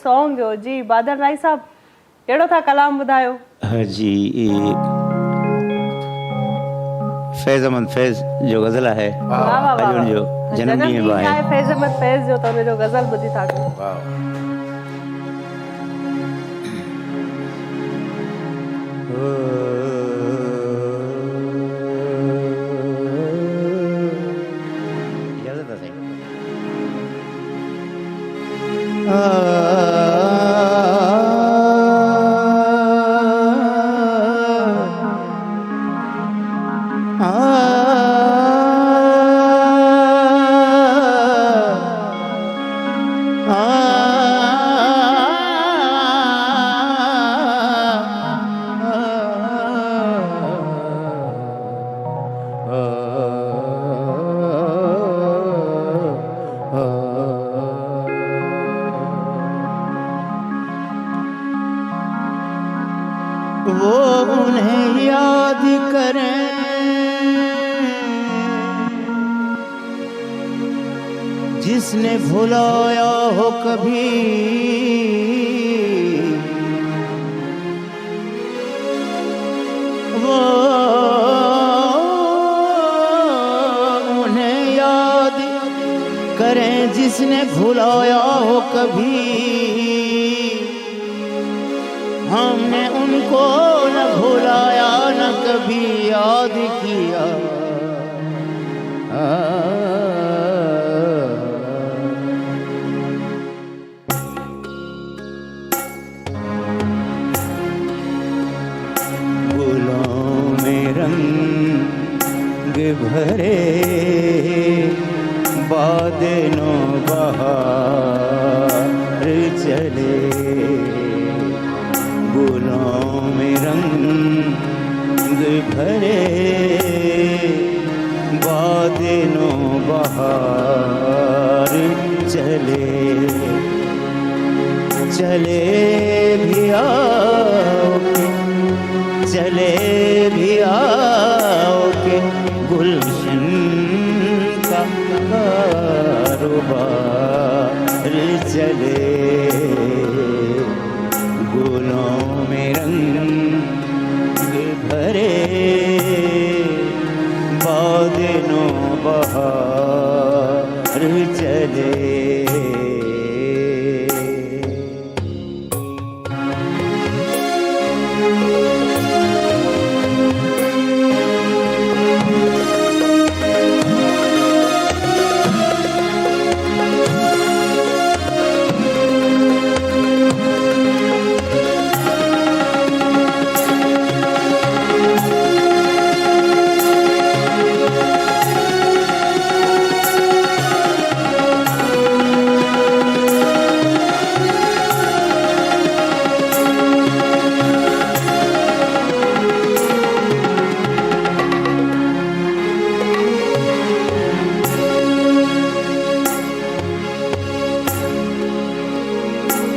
Song हो जी बादल राय साहब केड़ो था कलाम बुधायो। हाँ जी, फैज अहमद फैज जो गज़ल है वाह वाह वाह अजून जो जन्मॾींहुं ॾींहुं आहे। आहे फैज अहमद फैज जो तने जो गज़ल बुधी था। इजाज़त है वो उन्हें याद करें जिसने भुलाया हो कभी, वो उन्हें याद करें जिसने भुलाया हो कभी। हमने उनको न भुलाया न कभी याद किया। फूलों में रंग भरे बादलों बहार चले, फूलों में रंग भरे बादलों बहार चले, चले भी आओगे, चले भी आओगे गुलशन का कारोबार चले, गुलों में रंग भरे बादलों बहार चले।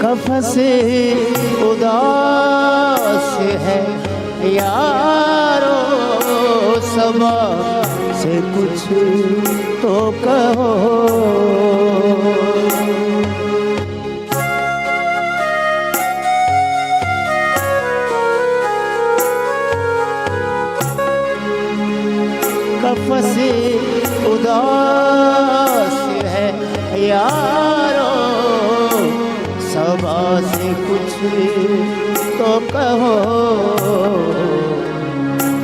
कफ़से उदास है यारो, सबा से कुछ तो कहो। कफ़से उदास है यारो, सबा से कुछ तो कहो।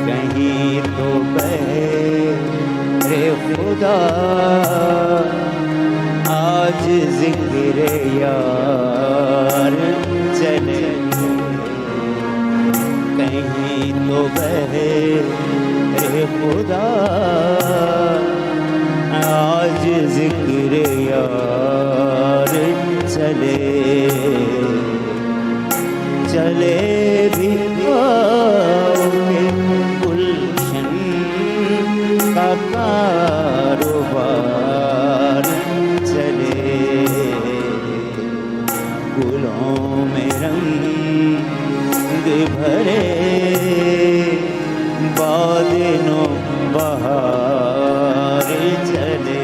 कहीं तो बहरे खुदा आज ज़िक्र यार चले, कहीं तो बहरे खुदा आज ज़िक्र यार चले, चले भी आओगे गुलशन का कारोबार चले, गुलों में रंग भरे बादलों बहार चले।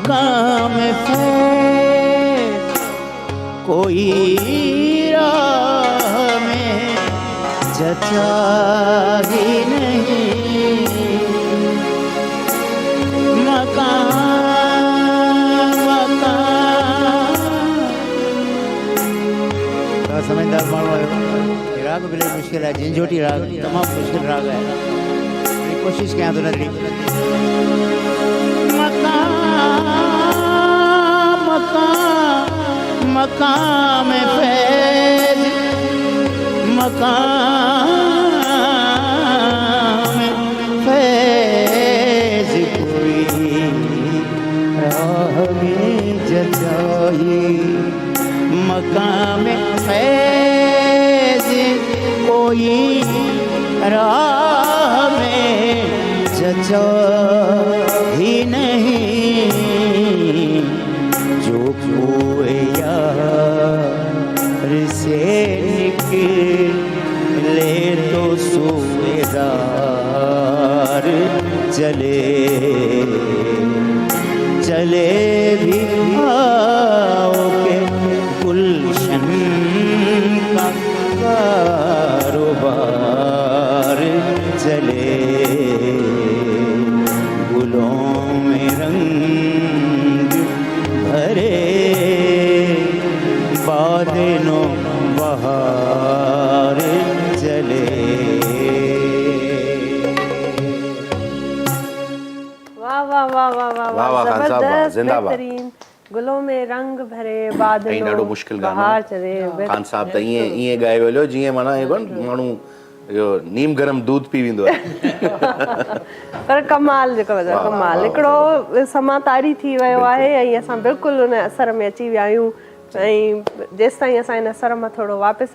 मकाम फैज़ कोई राह में जचा ही नहीं। समझदार माण्हू आहियो। राग बि इलाही मुश्किल आहे, झंझोटी राग तमामु मुश्किल राग आहे। कोशिशि कयां थो नंढड़ी। मकाम फैज़ मकाम फैज़ कोई राह में जचाई। मकाम फैज़ कोई राह में जचा ही नहीं। जो कोई यार से निकले तो सूबेदार चले चले भी आओ के गुलशन का कारोबार चले। गुलों में रंग भरे बादलों बहार चले। वाह वाह वाह वाह वाह वाह वाह खान साहब, वाह, जबरदस्त, जिंदाबाद। बेहतरीन। गुलों में रंग भरे ऐं बादलों ॾाढो मुश्किल गानो बहार चले। खान साहब त ईअं ॻाए वेलो जीअं माना इहो कोन माण्हू इहो नीम गरम दूध पी वेंदो आहे। पर कमाल जेको आहे कमाल हिकिड़ो समा तारी थी वियो आहे ऐं असां बिल्कुलु उन असर में अची विया आहियूं। ऐं जेसिताईं असां इन असर मां थोरो वापसि